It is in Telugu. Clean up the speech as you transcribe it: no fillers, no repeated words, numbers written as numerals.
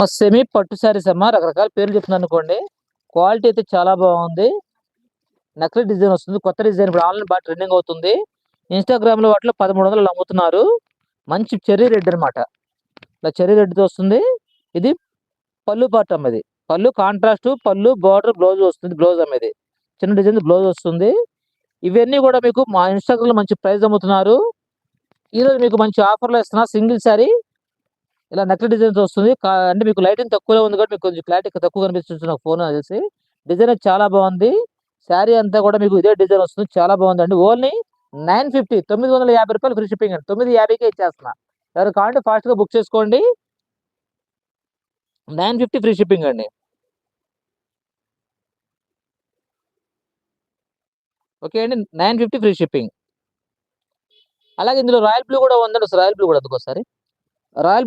మా సెమీ పట్టు శారీస్ అమ్మా. రకరకాల పేర్లు చెప్తున్నాను అనుకోండి. క్వాలిటీ అయితే చాలా బాగుంది. నకిలీ డిజైన్ వస్తుంది. కొత్త డిజైన్ ఇప్పుడు ఆన్లైన్ బాగా ట్రెండింగ్ అవుతుంది. ఇన్‌స్టాగ్రామ్‌లో వాటిలో 1300 అమ్ముతున్నారు. మంచి చెర్రీ రెడ్ అనమాట. ఇలా చెర్రీ రెడ్‌తో వస్తుంది. ఇది పళ్ళు పార్ట్ అమ్మ ఇది. పళ్ళు కాంట్రాస్ట్ పళ్ళు బోర్డర్ బ్లౌజ్ వస్తుంది. బ్లౌజ్ అమ్మ ఇది. చిన్న డిజైన్ బ్లౌజ్ వస్తుంది. ఇవన్నీ కూడా మీకు మా ఇన్‌స్టాగ్రామ్‌లో మంచి ప్రైస్ అమ్ముతున్నారు. ఈరోజు మీకు మంచి ఆఫర్‌లో ఇస్తున్నా. సింగిల్ శారీ ఇలా నకిలీ డిజైన్‌తో వస్తుంది. అంటే మీకు లైటింగ్ తక్కువలో ఉంది కాబట్టి మీకు కొంచెం క్లారిటీ తక్కువ కనిపిస్తుంది నాకు ఫోన్ నాకు తెలిసి. డిజైన్ అయితే చాలా బాగుంది. శారీ అంతా కూడా మీకు ఇదే డిజైన్ వస్తుంది. చాలా బాగుందండి. ఓన్లీ 950 950 ఫ్రీ షిప్పింగ్ అండి. 950కే ఇచ్చేస్తున్నా. ఎవరు కావాలంటే ఫాస్ట్‌గా బుక్ చేసుకోండి. 950 ఫ్రీ షిప్పింగ్ అండి. ఓకే అండి. 950 ఫ్రీ షిప్పింగ్. అలాగే ఇందులో రాయల్ బ్లూ కూడా ఉందండి. రాయల్ బ్లూ కూడా అందుకోసారి. రాయల్